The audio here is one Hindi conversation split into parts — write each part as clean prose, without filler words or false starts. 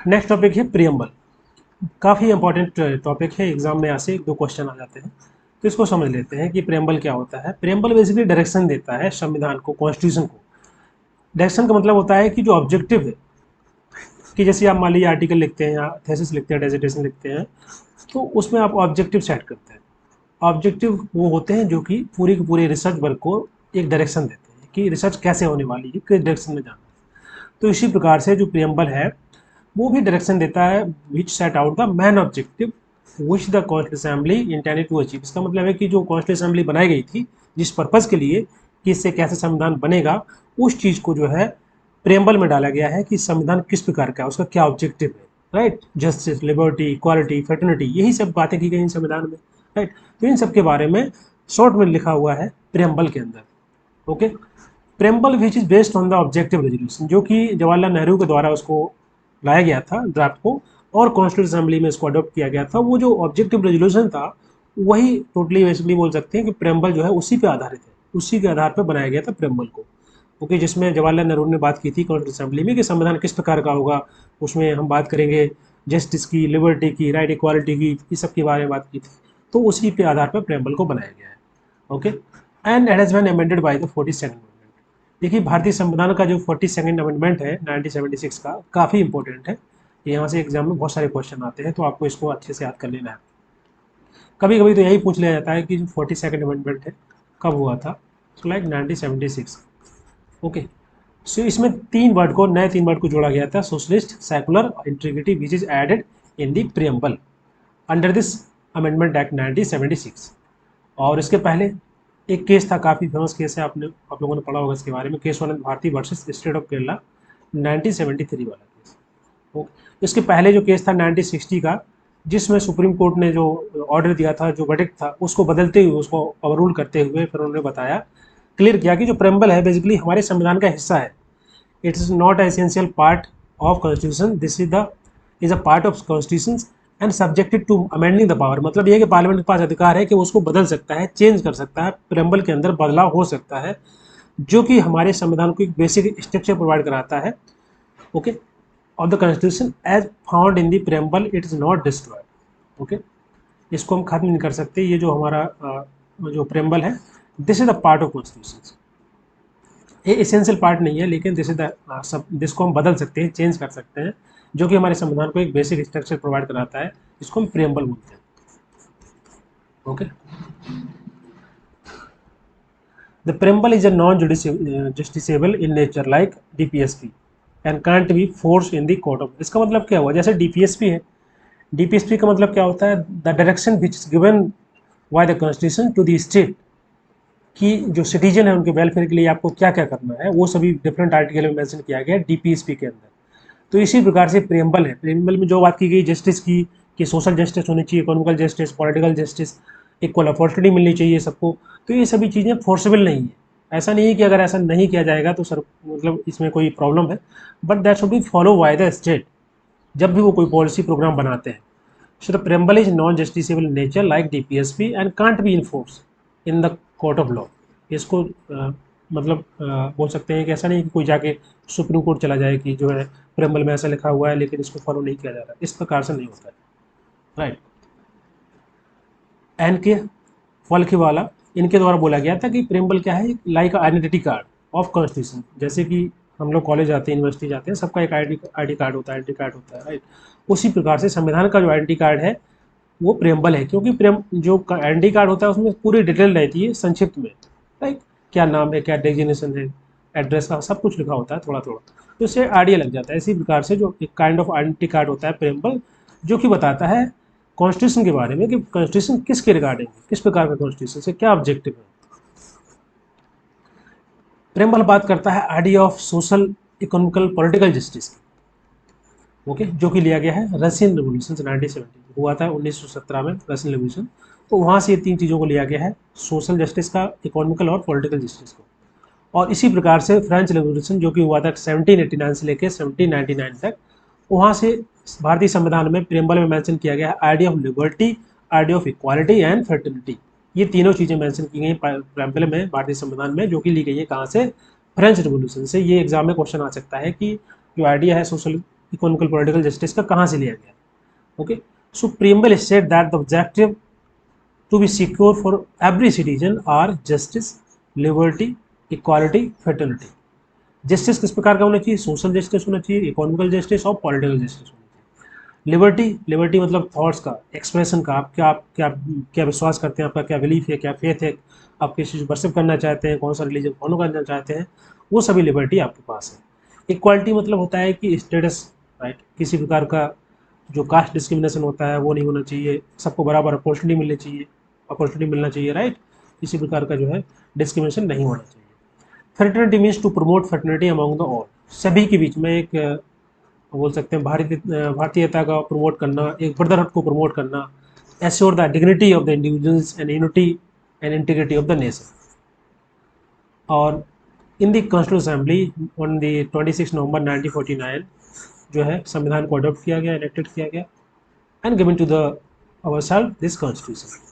नेक्स्ट टॉपिक है प्रियम्बल। काफ़ी इंपॉर्टेंट टॉपिक है, एग्जाम में यहाँ से 1-2 क्वेश्चन आ जाते हैं। तो इसको समझ लेते हैं कि प्रियम्बल क्या होता है। प्रियम्बल बेसिकली डायरेक्शन देता है संविधान को, कॉन्स्टिट्यूशन को। डायरेक्शन का मतलब होता है कि जो ऑब्जेक्टिव है, कि जैसे आप मान लीजिए आर्टिकल लिखते हैं या थेसिस लिखते हैं, डेजिटेशन लिखते हैं, तो उसमें आप ऑब्जेक्टिव सेट करते हैं। ऑब्जेक्टिव वो होते हैं जो कि पूरी की पूरी रिसर्च वर्क को एक डायरेक्शन देते हैं कि रिसर्च कैसे होने वाली है, किस डायरेक्शन में जाना है। तो इसी प्रकार से जो प्रियम्बल है वो भी डायरेक्शन देता है, which set out the main objective which the constitution assembly intended to achieve. इसका मतलब है कि जो कॉन्स्टिट्यूशन असेंबली बनाई गई थी जिस पर्पज़ के लिए कि इससे कैसे संविधान बनेगा, उस चीज़ को जो है प्रियम्बल में डाला गया है कि संविधान किस प्रकार का है, उसका क्या ऑब्जेक्टिव है। Right, justice, liberty, equality, fraternity, यही सब बातें की गई इन संविधान में। राइट, तो इन सब के बारे में शॉर्ट में लिखा हुआ है प्रियम्बल के अंदर। Okay, preamble which is based on the objective resolution, जो कि जवाहरलाल नेहरू के द्वारा उसको लाया गया था ड्राफ्ट को, और कॉन्स्टिट्यूशन असेंबली में इसको अडॉप्ट किया गया था। वो जो ऑब्जेक्टिव रेजोल्यूशन था वही टोटली बेसिकली बोल सकते हैं कि प्रियम्बल जो है उसी पे आधारित है, उसी के आधार पर बनाया गया था प्रियम्बल को। ओके, जिसमें जवाहरलाल नेहरू ने बात की थी कॉन्स्टिट्यूशन असेंबली में कि संविधान किस प्रकार का होगा। उसमें हम बात करेंगे जस्टिस की, लिबर्टी की, राइट, इक्वालिटी की, इस सब के बारे में बात की थी। तो उसी के आधार पर प्रियम्बल को बनाया गया है। Okay, and it has been amended by the 42nd amendment. देखिए, भारतीय संविधान का जो 42nd अमेंडमेंट है 1976 का, काफ़ी इंपॉर्टेंट है। यहाँ से एग्जाम में बहुत सारे क्वेश्चन आते हैं, तो आपको इसको अच्छे से याद कर लेना है। कभी कभी तो यही पूछ लिया जाता है कि जो 42nd अमेंडमेंट है कब हुआ था, तो लाइक 1976। ओके, सो इसमें 3 वर्ड को, नए 3 वर्ड को जोड़ा गया था, socialist, secular, integrity, which is added in the preamble under this amendment act 1976। और इसके पहले एक केस था, काफ़ी फेमस केस है, आप लोगों ने पढ़ा होगा इसके बारे में, Keshavananda Bharati versus state of Kerala, 1973 वाला केस। तो इसके पहले जो केस था 1960 का, जिसमें सुप्रीम कोर्ट ने जो ऑर्डर दिया था, जो वर्डिक्ट था, उसको बदलते हुए, उसको ओवररूल करते हुए फिर उन्होंने बताया, क्लियर किया कि जो प्रेम्बल है बेसिकली हमारे संविधान का हिस्सा है। It is not essential part of constitution, this is a part of constitution and subjected to amending the power. मतलब ये है कि पार्लियामेंट के पास अधिकार है कि उसको बदल सकता है, चेंज कर सकता है, प्रेम्बल के अंदर बदलाव हो सकता है, जो कि हमारे संविधान को एक बेसिक स्ट्रक्चर प्रोवाइड कराता है। Okay, of the constitution as found in the preamble, it is not destroyed. Okay, इसको हम खत्म नहीं कर सकते। ये जो हमारा जो प्रेम्बल है, this is the part of constitution. ये एसेंशियल पार्ट नहीं है, लेकिन दिस इज द सब, जिसको हम बदल सकते हैं, चेंज कर सकते हैं, जो कि हमारे संविधान को एक बेसिक स्ट्रक्चर प्रोवाइड कराता है, जिसको हम प्रियम्बल बोलते हैं। Okay, the preamble is a non justiciable in nature like DPSP and can't be force in the court of. इसका मतलब क्या हुआ, जैसे डीपीएसपी है, डीपीएसपी का मतलब क्या होता है, the direction which is given by the constitution to the state, कि जो सिटीजन है उनके वेलफेयर के लिए आपको क्या क्या करना है, वो सभी डिफरेंट आर्टिकल में मेंशन किया गया है डीपीएसपी के अंदर। तो इसी प्रकार से प्रियम्बल है, प्रियम्बल में जो बात की गई जस्टिस की, कि सोशल जस्टिस होनी चाहिए, economical justice, political justice, equal opportunity मिलनी चाहिए सबको। तो ये सभी चीज़ें फोर्सेबल नहीं है। ऐसा नहीं है कि अगर ऐसा नहीं किया जाएगा तो सर मतलब इसमें कोई प्रॉब्लम है, but that should be follow by the state जब भी वो कोई पॉलिसी प्रोग्राम बनाते हैं। So the preamble is non justiciable in nature like DPSP and can't be enforce in the court of law. इसको मतलब बोल सकते हैं कि ऐसा नहीं कि कोई जाके सुप्रीम कोर्ट चला जाए कि जो है प्रियम्बल में ऐसा लिखा हुआ है लेकिन इसको फॉलो नहीं किया जा रहा, इस प्रकार से नहीं होता है। राइट, एन के फॉल्केवाला, इनके द्वारा बोला गया था कि प्रियम्बल क्या है, like identity card of constitution. जैसे कि हम लोग कॉलेज जाते हैं, यूनिवर्सिटी जाते हैं, सबका एक आईडी कार्ड होता है, आइडेंटिटी कार्ड होता है। राइट, उसी प्रकार से संविधान का जो आइडेंटिटी कार्ड है वो प्रियम्बल है, क्योंकि प्रियम जो आइडेंटिटी कार्ड होता है उसमें पूरी डिटेल रहती है संक्षिप्त में। राइट, क्या नाम है, क्या डेजिग्नेशन है, एड्रेस का सब कुछ लिखा होता है थोड़ा थोड़ा, तो इससे आइडिया लग जाता है। इसी प्रकार से जो एक काइंड ऑफ आइडेंटिटी कार्ड होता है प्रियम्बल, जो कि बताता है कॉन्स्टिट्यूशन के बारे में कि कॉन्स्टिट्यूशन किसके रिगार्डिंग, किस प्रकार का कॉन्स्टिट्यूशन से क्या ऑब्जेक्टिव है। प्रियम्बल बात करता है idea of social, economical, political justice. Okay, जो कि लिया गया है रशियन रेवोल्यूशन 1917 हुआ था 1917 में रशियन रेवोल्यूशन। तो वहाँ से ये 3 चीज़ों को लिया गया है, सोशल जस्टिस का, इकोनॉमिकल और पॉलिटिकल जस्टिस को। और इसी प्रकार से फ्रेंच रेवोल्यूशन जो कि हुआ था 1789 से लेकर 1799 तक, वहाँ से भारतीय संविधान में प्रियम्बल में मेंशन किया गया है idea of liberty, idea of equality and fraternity. ये तीनों चीज़ें मेंशन की गई प्रियम्बल में भारतीय संविधान में, जो कि ली गई है कहाँ से, फ्रेंच रेवोल्यूशन से। ये एग्जाम में क्वेश्चन आ सकता है कि जो आइडिया है सोशल इकोनॉमिकल पॉलिटिकल जस्टिस का कहाँ से लिया गया। Okay, so preamble state that the objective to be secure for every citizen are justice, liberty, equality, fertility. Justice किस प्रकार का होना चाहिए, सोशल जस्टिस होना चाहिए, इकोनॉमिकल जस्टिस और पॉलिटिकल जस्टिस होना चाहिए। लिबर्टी, लिबर्टी मतलब थॉट्स का, एक्सप्रेशन का, आप क्या क्या विश्वास करते हैं, आपका क्या बिलीफ है, क्या फेथ है, आप किस चीज़ को परसिव करना चाहते हैं, कौन सा रिलीजन फॉलो करना चाहते हैं, वो सभी लिबर्टी आपके पास है। इक्वालिटी मतलब होता है कि स्टेटस, राइट, किसी प्रकार का जो कास्ट डिस्क्रिमिनेशन होता है वो नहीं होना चाहिए, सबको बराबर अपॉर्चुनिटी मिलनी चाहिए, अपॉर्चुनिटी मिलना चाहिए, राइट, किसी प्रकार का जो है डिस्क्रिमिनेशन नहीं होना चाहिए। Fraternity means to promote fraternity among the all, सभी के बीच में एक बोल सकते हैं भारतीयता का प्रमोट करना, एक ब्रदरहुड को प्रमोट करना, assure the dignity of the individuals and unity and integrity of the nation. और in the constitution assembly on the 26 November 1949 जो है संविधान को अडॉप्ट किया गया, इलेक्टेड किया गया and given to the our self this constitution.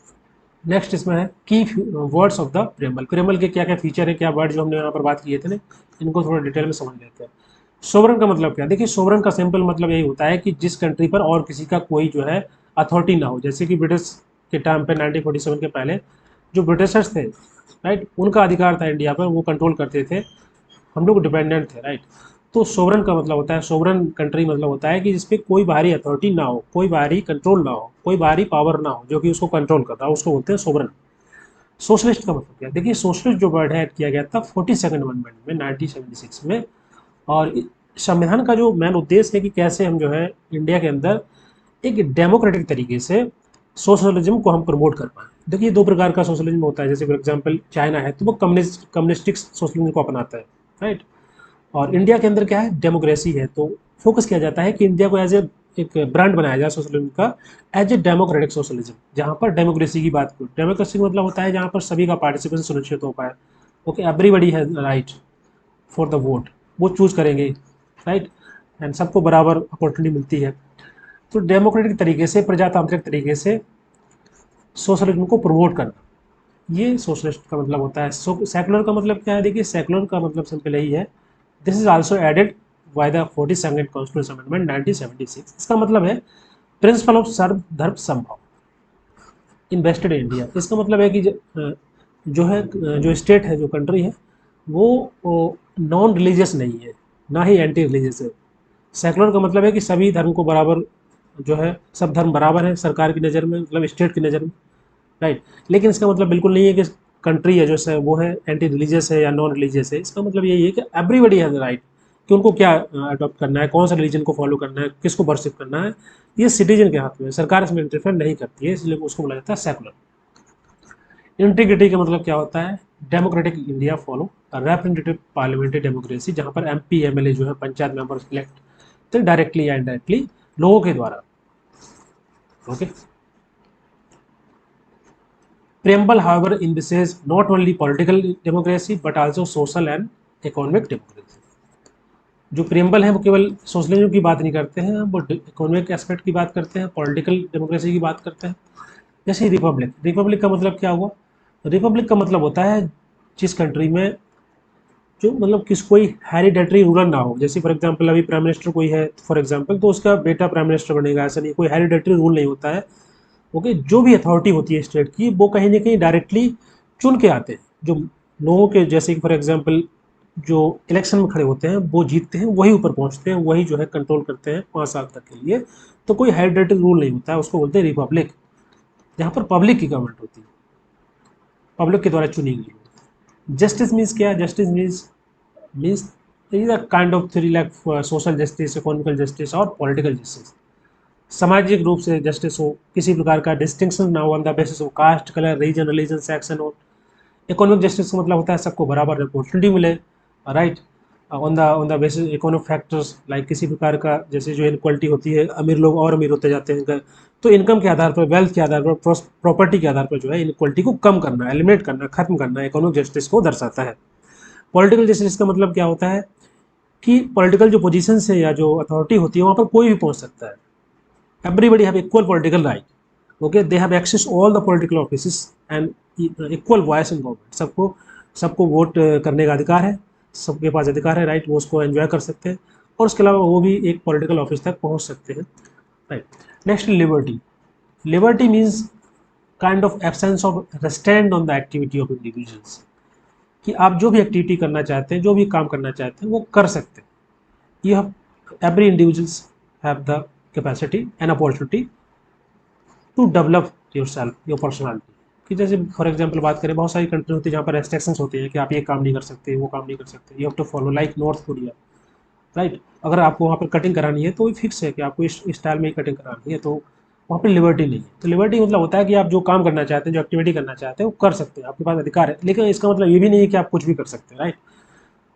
Next इसमें है key words of the preamble, preamble के क्या क्या फीचर है, क्या वर्ड जो हमने यहाँ पर बात किए थे ना, इनको थोड़ा डिटेल में समझ लेते हैं। सोवरन का मतलब क्या, देखिए सोवरन का सिंपल मतलब यही होता है कि जिस कंट्री पर और किसी का कोई जो है अथॉरिटी ना हो, जैसे कि ब्रिटिश के टाइम पे 1947 के पहले जो ब्रिटिशर्स थे, राइट, उनका अधिकार था इंडिया पर, वो कंट्रोल करते थे, हम लोग डिपेंडेंट थे, राइट। तो सोवरन का मतलब होता है, सोवरन कंट्री मतलब होता है कि जिसपे कोई बाहरी अथॉरिटी ना हो, कोई बाहरी कंट्रोल ना हो, कोई बाहरी पावर ना हो जो कि उसको कंट्रोल करता है, उसको बोलते हैं सोवरन। सोशलिस्ट का मतलब क्या है, देखिए सोशलिस्ट जो वर्ड है ऐड किया गया था 42nd अमेंडमेंट में 1976 में। और संविधान का जो मेन उद्देश्य है कि कैसे हम जो है इंडिया के अंदर एक डेमोक्रेटिक तरीके से सोशलिज्म को हम प्रमोट कर पाएँ। देखिए दो प्रकार का सोशलिज्म होता है, जैसे फॉर एग्जांपल चाइना है तो वो कम्युनिस्टिक सोशलिज्म को अपनाता है, राइट। और इंडिया के अंदर क्या है, डेमोक्रेसी है, तो फोकस किया जाता है कि इंडिया को एज ए एक ब्रांड बनाया जाए सोशलिज्म का, एज ए डेमोक्रेटिक सोशलिज्म, जहाँ पर डेमोक्रेसी की बात करूँ, डेमोक्रेसी मतलब होता है जहाँ पर सभी का पार्टिसिपेशन सुनिश्चित हो पाए। Okay, everybody has right for the vote, वो चूज करेंगे, राइट, एंड सबको बराबर अपॉर्चुनिटी मिलती है। तो डेमोक्रेटिक तरीके से, प्रजातांत्रिक तरीके से सोशलिज्म को प्रमोट करना, ये सोशलिस्ट का मतलब होता है। सेकुलर का मतलब क्या है, देखिए सेकुलर का मतलब सिंपल यही है, this is also added by the 42nd constitution amendment 1976। इसका मतलब है प्रिंसिपल ऑफ सर्व धर्म समभाव इन्वेस्टेड इन इंडिया। इसका मतलब है कि जो है जो स्टेट है, जो कंट्री है, वो नॉन रिलीजियस नहीं है, ना ही एंटी रिलीजियस है। सेकुलर का मतलब है कि सभी धर्म को बराबर जो है, सब धर्म बराबर है सरकार की नज़र में, मतलब स्टेट की नज़र में, राइट। लेकिन इसका मतलब बिल्कुल नहीं है कि कंट्री है जो है वो है एंटी रिलीजियस है या नॉन रिलीजियस है। इसका मतलब यही है कि एवरीबडी हैज़ राइट कि उनको क्या अडॉप्ट करना है, कौन सा रिलीजन को फॉलो करना है, किसको वर्शिप करना है, ये सिटीजन के हाथ में है, सरकार इसमें इंटरफेयर नहीं करती है, इसलिए उसको बोला जाता है सेकुलर। इंटीग्रिटी का मतलब क्या होता है, democratic India follow representative parliamentary democracy, जहाँ पर एमपी एमएलए जो है पंचायत मेंबर्स इलेक्ट तो डायरेक्टली या इनडायरेक्टली लोगों के द्वारा। Okay, preamble however envisages not only political democracy but also social and economic democracy। जो प्रियम्बल है वो केवल सोशलिज्म की बात नहीं करते हैं, वो इकोनॉमिक एस्पेक्ट की बात करते हैं, पॉलिटिकल डेमोक्रेसी की बात करते हैं। जैसे रिपब्लिक, रिपब्लिक का मतलब क्या हुआ, रिपब्लिक का मतलब होता है जिस कंट्री में जो मतलब किस कोई हेरिडेटरी रूलर ना हो, जैसे फॉर एग्जांपल अभी प्राइम मिनिस्टर कोई है फॉर एग्जांपल, तो उसका बेटा प्राइम मिनिस्टर बनेगा, ऐसा नहीं, कोई हेरिडेटरी रूल नहीं होता है। ओके, जो भी अथॉरिटी होती है स्टेट की, वो कहीं ना कहीं डायरेक्टली चुन के आते हैं, जो लोगों के, जैसे कि फॉर एग्जांपल जो इलेक्शन में खड़े होते हैं वो जीतते हैं, वही ऊपर पहुंचते हैं, वही जो है कंट्रोल करते हैं 5 साल तक के लिए। तो कोई हेरिडेटरी रूल नहीं होता है, उसको बोलते हैं रिपब्लिक, जहाँ पर पब्लिक की गवर्नमेंट होती है, पब्लिक के द्वारा चुनी गई। जस्टिस मीन्स क्या, justice means is a kind of three like social justice, economical justice और पॉलिटिकल जस्टिस। सामाजिक रूप से जस्टिस हो, किसी प्रकार का डिस्टिंक्शन ना हो on the basis of caste, colour, region, religion, section हो। इकोनॉमिक जस्टिस का मतलब होता है सबको बराबर अपॉर्चुनिटी मिले, right, on the basis economic factors, like किसी प्रकार का जैसे जो इनक्वालिटी होती है, अमीर लोग और अमीर होते जाते हैं, तो इनकम के आधार पर, वेल्थ के आधार पर, प्रॉपर्टी के आधार पर जो है इनक्वालिटी को कम करना, एलिमिनेट करना, खत्म करना, इकोनॉमिक जस्टिस को दर्शाता है। पॉलिटिकल जस्टिस का मतलब क्या होता है कि पॉलिटिकल जो पोजीशन है या जो अथॉरिटी होती है वहाँ पर कोई भी पहुँच सकता है, everybody have equal political right, okay, they have access all the political offices and equal voice in government। सबको सबको वोट करने का अधिकार है, सबके पास अधिकार है, राइट, वो उसको एंजॉय कर सकते हैं। और उसके अलावा वो भी एक पॉलिटिकल ऑफिस तक पहुंच सकते हैं, right. Next liberty. Liberty means kind of absence of restaurant on the activity of individuals, कि आप जो भी एक्टिविटी करना चाहते हैं, जो भी काम करना चाहते हैं, वो कर सकते हैं। you have every individuals have the capacity and opportunity to develop yourself your personality। कि जैसे फॉर एग्जांपल बात करें, बहुत सारी कंट्री होती है जहाँ पर रेस्ट्रिक्शंस होती है कि आप ये काम नहीं कर सकते, वो काम नहीं कर सकते, you have to follow, like North Korea, right. अगर आपको वहाँ पर कटिंग करानी है तो फिक्स है कि आपको इस स्टाइल में ही कटिंग करानी है, तो वहाँ पर लिबर्टी नहीं है। तो लिबर्टी मतलब होता है कि आप जो काम करना चाहते हैं, जो एक्टिविटी करना चाहते हैं, वो कर सकते हैं, आपके पास अधिकार है। लेकिन इसका मतलब ये भी नहीं है कि आप कुछ भी कर सकते हैं, राइट।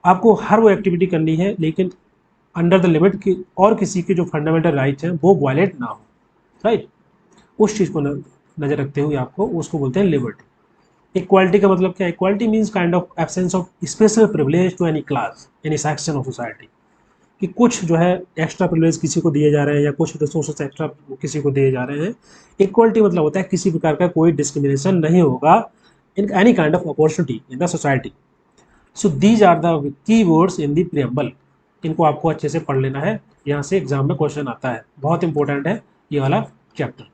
आपको हर वो एक्टिविटी करनी है, लेकिन अंडर द लिमिट की, और किसी के जो फंडामेंटल राइट्स हैं वो वायलेट ना हो, राइट। उस चीज़ को नजर रखते हुए आपको उसको बोलते हैं लिबर्टी। इक्वालिटी का मतलब क्या है? Equality means kind of absence of special privilege to any class, any section of society. कि कुछ जो है एक्स्ट्रा प्रिविलेज किसी को दिए जा रहे हैं, या कुछ रिसोर्सेज एक्स्ट्रा किसी को दिए जा रहे हैं। इक्वालिटी मतलब होता है किसी प्रकार का कोई डिस्क्रिमिनेशन नहीं होगा in any kind of opportunity in the society. So these are the key words in the preamble. इनको आपको अच्छे से पढ़ लेना है, यहाँ से एग्जाम में क्वेश्चन आता है, बहुत इंपॉर्टेंट है ये वाला चैप्टर।